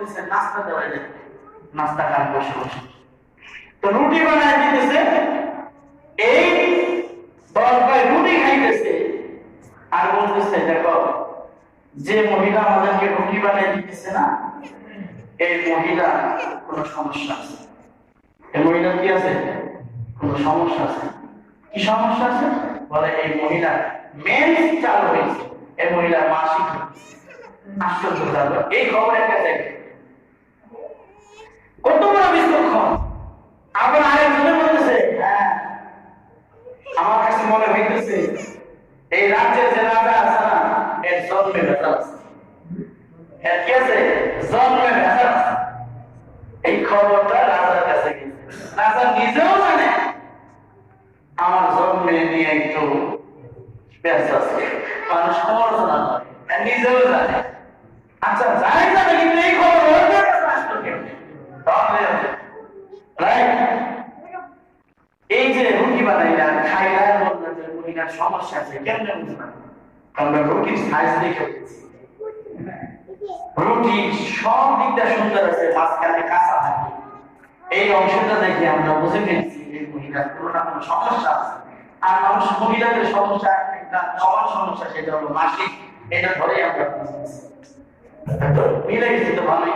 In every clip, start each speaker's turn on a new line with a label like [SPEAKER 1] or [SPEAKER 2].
[SPEAKER 1] বলতেছে নাস্তা দেওয়া যায়, নাস্তা খান বসে বসে। তো রুটি বানায় দিতেছে, এই 10 ভাই রুটি খাইতেছে আর বলতেছে দেখো যে মহিলা আমাদেরকে রুটি বানিয়ে দিতেছে না, এই মহিলা কোনো সমস্যা আছে। এই মহিলা কি আছে? কোনো সমস্যা আছে। কি সমস্যা আছে? বলে এই মহিলা মেন্স চালু হয়েছে, এই মহিলা মাসিক। আশ্চর্য লাগলো এই খবর একটা দেখে, কত বড় বিচক্ষণ। আবার আরেকজনে বলতেছে হ্যাঁ আমার কাছে মনে হইতেছে এই রাজ্যের যে রাজা আছে না, এর জন্মে ভেজাল আছে। এর কি আছে? জন্মে ভেজাল আছে। এই খবরটা রাজার কাছে গেছে, রাজা নিজেও জানে আমার জন্মে নিয়ে একটু ব্যস্ত আছে, মানুষ সমালোচনা করে, নিজেও জানে। আচ্ছা যাই জানে, কিন্তু এই খবর ওর কাছে আসলো কেমনে? এই যে রুটি বানাইলা খাইলা, বললেন যে মহিলার সমস্যা আছে, কেমনে বুঝলাম? আমরা রুটির সাইজ দেখে বলছি, রুটি সব দিকটা সুন্দর আছে, মাঝখানে কাঁচা থাকে, এই অংশটা দেখে আমরা বুঝে ফেলছি এই মহিলার কোনো না কোনো সমস্যা আছে। আর মানুষ মহিলাদের সমস্যা একটা কমন সমস্যা, সেটা হলো মাসিক। এটা ধরে আমরা মিলে গেছি তো ভালোই।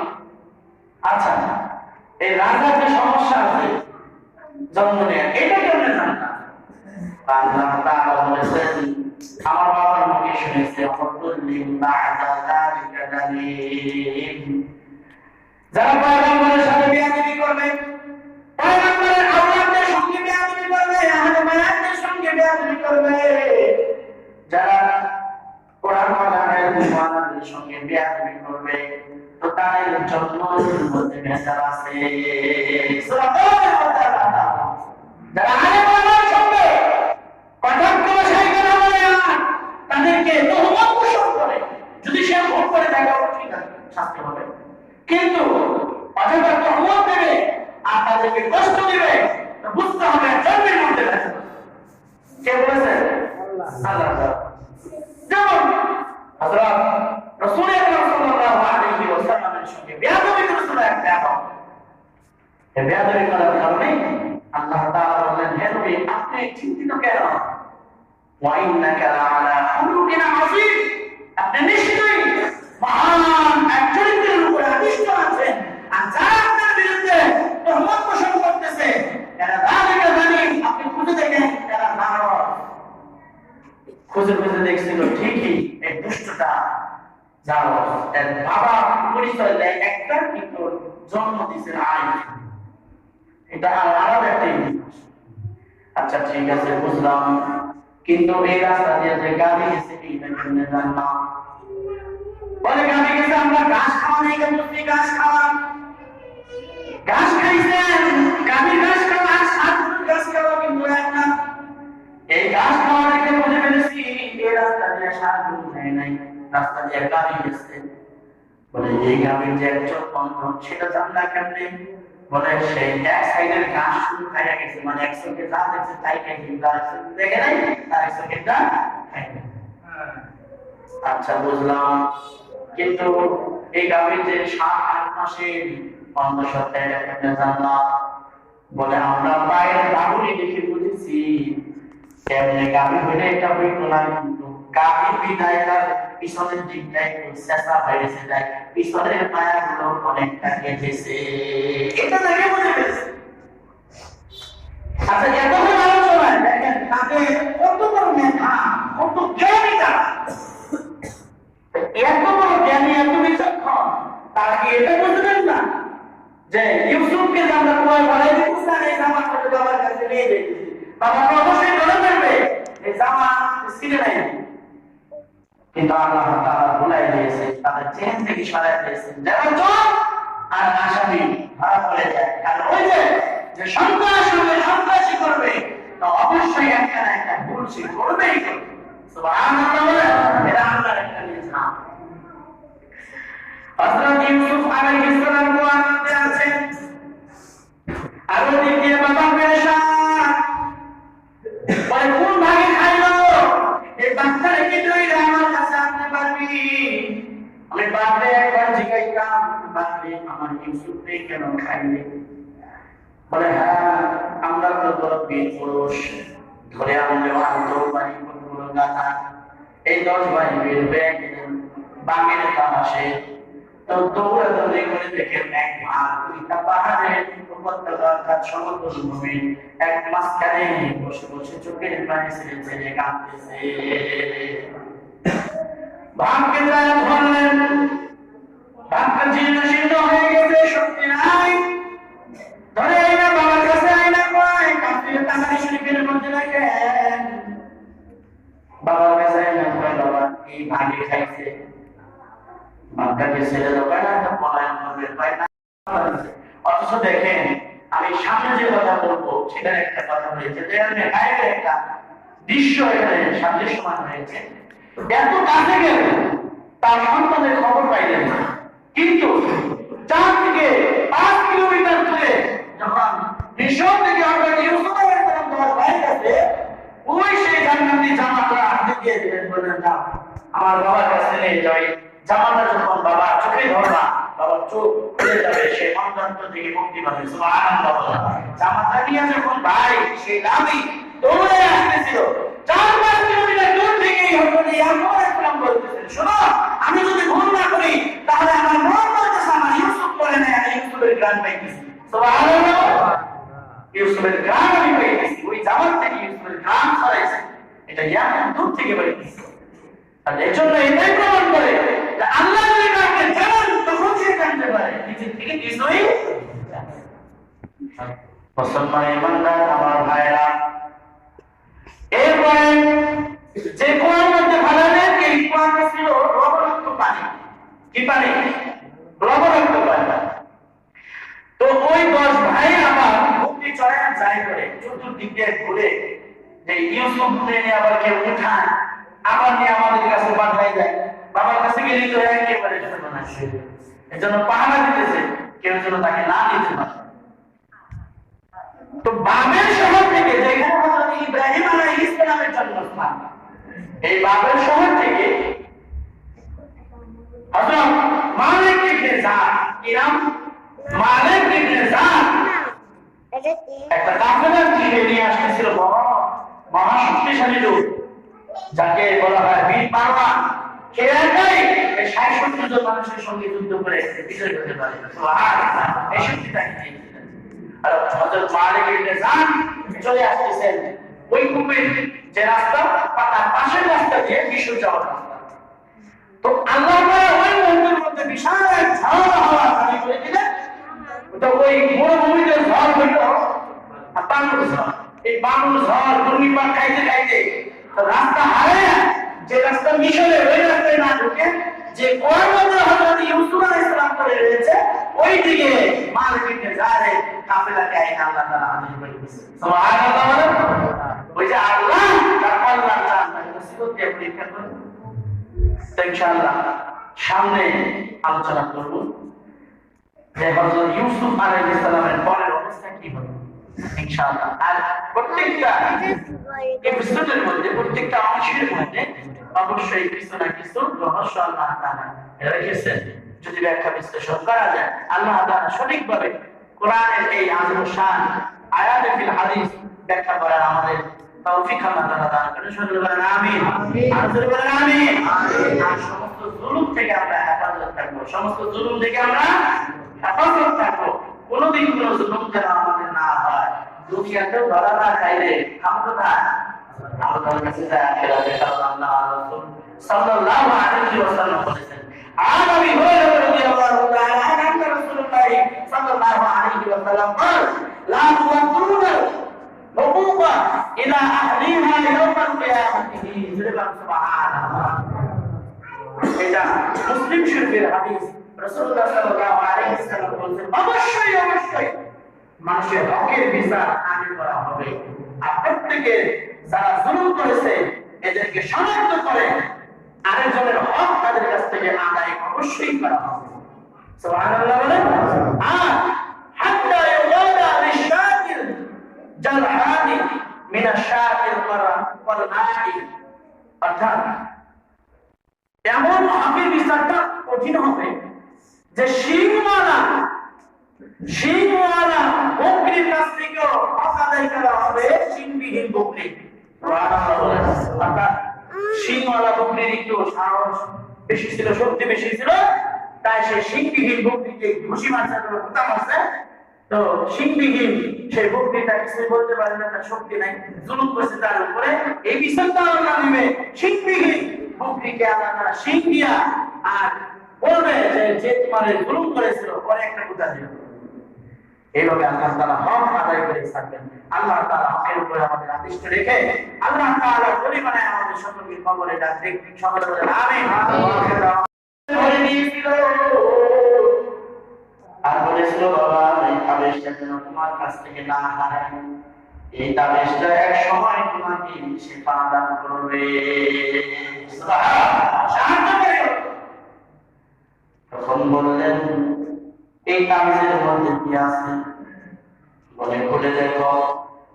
[SPEAKER 1] আচ্ছা এই রাজার যে সমস্যা আছে জন্ম নেয়া, এটা কেমনে জানতাম? আল্লাহ তাআলা বলেছেন আমার বাবার মুখে শুনেছে, যারা পয়গম্বরের সাথে বেয়াদবি করবে, পয়গম্বরের আওলাদের সঙ্গে বেয়াদবি করবে, আহলে বায়াতের সঙ্গে বেয়াদবি করবে, যারা কোরআন ওয়ালাদের মুসলমানদের সঙ্গে বেয়াদবি করবে, তো তাদের জন্মের মধ্যে ভেজাল আছে। সূরা তাআলা যারা আলেম ওলামার সঙ্গে কটাক্ষ ভাষায় কথা বলে আর তাদেরকে তোহমত পোষণ করে, যদি সে ভুল করে থাকে ঠিক আছে শাস্তি হবে, কিন্তু অযথা তোহমত দেবে আর তাদেরকে কষ্ট দিবে, তো বুঝতে হবে জন্মের মধ্যে ভেজাল। কে বলেছেন? আল্লাহ। যেমন হযরত রাসূল সাল্লাল্লাহু আলাইহি ওয়াসাল্লামের সঙ্গে বেয়াদবি করেছিল এক বেয়াদব। এই বেয়াদবি করার কারণে আল্লাহ তাআলা বললেন, হে নবী আপনি চিন্তিত কেন? ওয়া ইন্নাকা লাআলা খুলুকিন আযীম, আপনি নিশ্চয়ই মহান এক চরিত্রের উপরে আদিষ্ট আছেন। আর যারা আপনার বিরুদ্ধে তোহমত পোষণ করতেছে এরা যালিকা জালিম, আপনি খুঁজে দেখেন এরা জানোয়ার। খুঁজে খুঁজে দেখছিল ঠিকই এই দুষ্টটা জানোয়ার। এর বাবা পরিচয় দেয় একটা, কিন্তু জন্ম দিয়েছে আইন। এটা আলাদা একটা ইতিহাস। আচ্ছা ঠিক আছে বুঝলাম, কিন্তু এই রাস্তা দিয়ে যে গাড়ি গেছে এইটা কেমনে জানলাম? বলে গাড়ি গেছে, আমরা ঘাস খাওয়া নাই, কিন্তু ঘাস খাওয়া, ঘাস খাইছেন, গাড়ি ঘাস খাওয়া আর সাতগুলো ঘাস খাওয়া কিন্তু এক না। এই ঘাস খাওয়া দেখে বুঝে ফেলেছি এই রাস্তা দিয়ে সাতগুলো যায় নাই, রাস্তা দিয়ে গাড়ি গেছে। বলে এই গাড়ির যে একজন বন্ধন সেটা জানলা কেমনে? বলে সেই এক সাইডের ঘাস শুরু খাইয়া গেছে, মানে এক চোখে যা দেখছে তাই খাইছে, দেখে নাই তার এক চোখে যা খাইছে। আচ্ছা বুঝলাম, কিন্তু এই গাভীর যে 7-8 মাসের অন্তঃসত্ত্বা এটা কেমনে জানলাম? বলে আমরা পায়ের বাহুরি দেখে বুঝেছি কেমনে গাভী হইলে এটা হইতো না, কিন্তু গাভী বিদায় তার পিছনের দিকটাই চেঁচা হয়েছে, তাই পিছনের পায়াগুলো অনেকটা কেটেছে, এটা দেখে বুঝে ফেলেছে। আচ্ছা এতক্ষণ আলোচনায় দেখেন তাদের কত বড় মেধা, কত জ্ঞানী তারা, এত বড় জ্ঞানী, এত বিচক্ষণ, তারা কি এটা বুঝবেন না যে ইউসুফকে যে আমরা কুয়ায় বাড়াই দিচ্ছি আর এই জামা করে বাবার কাছে নিয়ে যেতেছি, বাবাকে অবশ্যই ধরে ফেলবে এই জামা ছিঁড়ে নাই। কিন্তু আল্লাহ তাআলা ভুলাই দিয়েছে, তাদের চেন থেকে সরাই দিয়েছেন, যারা চোর আর আসামি ধরা পড়ে যায়। কারণ ওই যে সন্ত্রাস হবে, সন্ত্রাসী করবে, তো অবশ্যই একটা না একটা ভুল সে করবেই করবে। সুবহানাল্লাহ বলে এরা আল্লাহর একটা নিজাম। হযরত ইউসুফ আলাইহিস সালাম কোরআনে আছে, আর ওদিকে বাবা পেরেশান, বলে কোন ভাগে খাইলো এই বাচ্চারে কি তুই আমার কাছে আনতে পারবি? আমি বাপরে একবার জিজ্ঞাসা বাপরে আমার ইউসুফকে কেন খাইলে? বলে হ্যাঁ, আমরা তো বড় বীর পুরুষ, ধরে আনলে বাড়ি কতগুলো গাথা, এই 10 ভাই বের হয়ে গেলেন বাঘের তামাশে। তো দৌড়াদৌড়ি করে দেখেন এক দুইটা পাহাড়ের উপত্যকা অর্থাৎ সমতল ভূমি, এক মাঝখানে বসে বসে চোখের পানি ছেড়ে ছেড়ে কাঁদতেছে। ভাবকে যায় ধরলেন, ভাবটা জীর্ণ শীর্ণ হয়ে গেছে, শক্তি নাই, ধরে আইনা বাবার কাছে আইনা কয় কাফির তামারি শরীফের মধ্যে রাখেন। বাবার কাছে আইনা কয় বাবা এই ভাগে খাইছে, বাচ্চাকে ছেড়ে দেবে না, একটা পলায়ন করবে পায় না। অথচ দেখেন আমি সামনে যে কথা বলবো সেটার একটা কথা হয়েছে, একটা দৃশ্য এখানে সামনে সমান হয়েছে। এত কাছে গেল তার সন্তানের খবর পাইলেন না, কিন্তু 4 থেকে 5 কিলোমিটার দূরে যখন মিশর থেকে হযরত ইউসুফ আলাইহিস সালাম তার ভাইয়ের কাছে ওই সেই জান্নাতি জামাটা হাতে দিয়ে দিলেন, বললেন না আমার বাবার কাছে নিয়ে যাই। জামাটা যখন বাবা চোখে ধরবা, বাবার চোখ খুলে যাবে, সে অন্তত থেকে মুক্তি পাবে। সুবহানাল্লাহ। জামাটা নিয়ে যখন ভাই সেই লাভি দৌড়ে আসতেছিল, 4-5 কিলোমিটার দূর থেকেই হযরত ইয়াকুব আলাইহিস সালাম বলতেছেন, শোনো আমি যদি ভুল না করি তাহলে আমার মন বলতেছে আমার ইউসুফ করে না, আমি ইউসুফের গ্রাম পাইতেছি। সুবহানাল্লাহ। ইউসুফের গ্রাম আমি পাইতেছি, ওই জামাত থেকে ইউসুফের গ্রাম ছড়াইছে, এটা ইয়াকুব দূর থেকে পাইতেছি। আর এই জন্য এটাই প্রমাণ করে যে আল্লাহ যদি কাউকে জানান তখন সে জানতে পারে, নিজের থেকে কিছুই। মুসলমান ইমানদার আমার ভাইরা, এরপরে যে কুয়ার মধ্যে ফেলালেন, এই কুয়াটা ছিল লবণাক্ত পানি। কি পানি? লবণাক্ত পানি। তো ওই 10 ভাই আবার মুক্তি চড়ায় যায় করে চতুর্দিক দিয়ে ঘুরে যে ইউসুফ নিয়ে আবার কেউ উঠায়, আবার নিয়ে আমাদের কাছে পাঠাই যায়। বাবার কাছে গেলে তো একেবারে সর্বনাশ। এজন্য পাহারা দিতেছে কেউ যেন তাকে না নিতে পারে। তো বাবেল শহর থেকে, যেখানে হযরত ইব্রাহিম আলাইহিস সালামের জন্মস্থান, এই বাবেল শহর থেকে হযরত মালিক ইবনে যাদ, কি নাম? মালিক ইবনে যাদ একটা কাফেলা নিয়ে আসতেছিল, মহা শক্তিশালী লোক, যাকে বলা হয় বীর পারওয়ান। সে একাই 60-70 জন মানুষের সঙ্গে যুদ্ধ করে বিজয় হতে পারে। সুবহানাল্লাহ। এই শক্তিটা কি? আর হযরত মালিক ইবনে যাদ চলে আসতেছেন ওই কূপের যে রাস্তা, তার পাশের রাস্তা দিয়ে মিশর যাওয়ার রাস্তা। তো আল্লাহ তাআলা ওই মন্দিরের মধ্যে বিশাল ঝড় হাওয়া চালু করে দিলেন। তো ওই মরুভূমিতে ঝড় হইল বানুর ঝড়। এই বানুর ঝড় ঘূর্ণিপাক খাইতে খাইতে রাস্তা হারায়, যে রাস্তা মিশরে, ওই রাস্তায় না ঢুকে যে কুয়ার মধ্যে হযরত ইউসুফ আলাইহিস সালাম করে রয়েছে, ওই দিকে মালিক ইবনে যাদ কাফেলাকে আইন আল্লাহ তাআলা হাজির করে দিয়েছে। সুবহানাল্লাহ। ওই যে আল্লাহ তার আল্লাহ চান মুসিবত দিয়ে পরীক্ষা করে। ইনশাআল্লাহ সামনে আলোচনা করব যে হযরত ইউসুফ আলাইহিস সালামের পরের অবস্থা কি হবে ইনশাআল্লাহ। আর প্রত্যেকটা এপিসোডের মধ্যে, প্রত্যেকটা অংশের মধ্যে অবশ্যই কিছু না কিছু রহস্য আল্লাহ তাআলা রেখেছেন। যদি ব্যাখ্যা বিশ্লেষণ করা যায়, আল্লাহ তাআলা সঠিকভাবে কোরআনের এই আযম শান আয়াতে ফিল হাদিস ব্যাখ্যা করার আমাদের তৌফিক আল্লাহ তাআলা দান করেন। সকলে বলেন আমিন। আর সকলে বলেন আমিন। আর সমস্ত জুলুম থেকে আমরা হেফাজত থাকবো, সমস্ত জুলুম থেকে আমরা হেফাজত থাকবো। কোনদিন কোনো জুলুম যেন আমাদের না হয়। দুনিয়াতেও ধরা না খাইলে আমরা আল্লাহর কাছে যায় আখিরাতে আল্লাহ রাসূল সাল্লাল্লাহু আলাইহি ওয়াসাল্লাম বলেছেন, عن ابي هريره رضي الله تعالى عنه ان رسول الله صلى الله عليه وسلم قال لا تودون الحقوق الى اهلها يوم القيامه سبحان الله। এটা মুসলিম শরীফের হাদিস। রাসূলুল্লাহ সাল্লাল্লাহু আলাইহি ওয়াসাল্লাম বলেছেন, অবশ্যই অবশ্যই মানুষের হকের বিচার আগে করা হবে। আর প্রত্যেকে যারা জুলুম করেছে এদেরকে শনাক্ত করে আরেকজনের হক তাদের কাছ থেকে আদায় অবশ্যই করা হবে। সুবহানাল্লাহ বলেন। আর হাত্তা ইউদাদা লিশাকির জালহানি মিনা শাকির ওয়াল মাই, অর্থাৎ এমন হবে বিচারটা কঠিন হবে যে শিংওয়ালা বকরির কাছ থেকেও হক আদায় করা হবে শিংবিহীন বকরি। শিংওয়ালা বকরির একটু সাহস বেশি ছিল, শক্তি বেশি ছিল, তাই সে শিংবিহীন বকরিকে ঘুষি মারছে, কুতা মারছে। তো শিংবিহীন সেই বকরিটা কিছুই বলতে পারে না, তার শক্তি নাই, জুলুম করছে তার উপরে। এই বিচারটা আল্লাহ দিবে শিংবিহীন বকরিকে আল্লাহ তাআলা শিং দিয়া আর বলবে যে তোমার জুলুম করেছিল, পরে একটা কুতা দিল। এইভাবে আল্লাহ তাআলা হক আদায় করে থাকবেন। আল্লাহ তাআলা হকের উপরে আমাদের আদিষ্ট রেখে আল্লাহ তাআলা পরিমাণে আমাদের সকলকে কবরে ডাকবে। সকলে বলেন আমিন। ধরে নিয়েছিল আর বলেছিল, বাবা এই তাবিজটা যেন তোমার কাছ থেকে না হারায়, এই তাবিজটা এক সময় তোমাকে শিফা দান করবে। তখন বললেন, এই তাবিজের মধ্যে কি আছে? বলে, খুলে দেখো।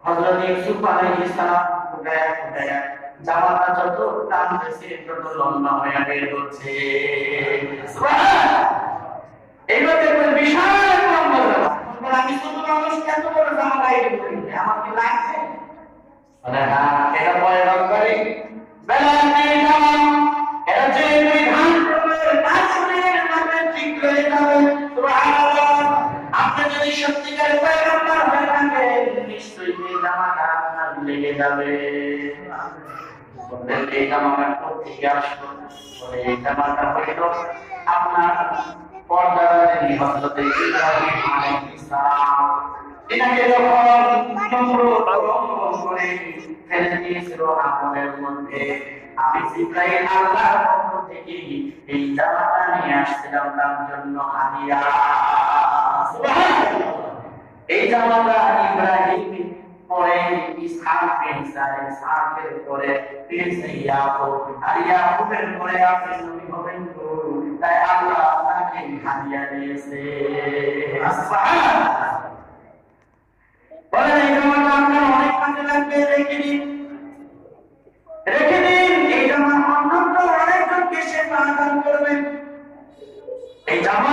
[SPEAKER 1] হযরত ইউসুফ আলাইহিস সালাম ফুটায়া জামাটা যত টানতেছে তত লম্বা হয়ে বের হচ্ছে। এইভাবে বিশাল লম্বা জামা। আমি ছোট মানুষ, এত বড় জামা গায়ে পরি, আমার কি লাগছে? বলে, হ্যাঁ, এটা পরে দরকারি বেলা নেই জামা, এটা যে তুই ধান করবে তার শরীরের মধ্যে ঠিক হয়ে যাবে। সুবহানাল্লাহ। আপনি যদি সত্যিকার পয়গম্বর হয়ে থাকেন, নিশ্চয়ই এই জামাটা আপনার লেগে যাবে। বললেন, এই জামাটা কোথেকে আসলো? বলে, এই জামাটা হইল আপনার পর্দাদারি হযরত ইব্রাহিম আলাইহিস সালাম। এটাকে যখন করে ফেলে দিয়েছিল আগুনের মধ্যে, আমি জিবরাইল আল্লাহর পক্ষ থেকে এই জামাটা নিয়ে আসছিলাম তার জন্য হাদিয়া। এই জামাটা ইব্রাহিম পরে ইসহাক বিন ইসহাকের পরে ইয়াকুব, আর ইয়াকুবের পরে আপনি নবী হবেন, তাই আল্লাহ আপনাকে হাদিয়া দিয়েছে। সুবহানাল্লাহ। বলেন, এই জামাটা আপনার অনেক কাজে লাগবে, রেখে দিন। এই জামা অন্তত অনেকজনকে সেবা দান করবেন। এই জামা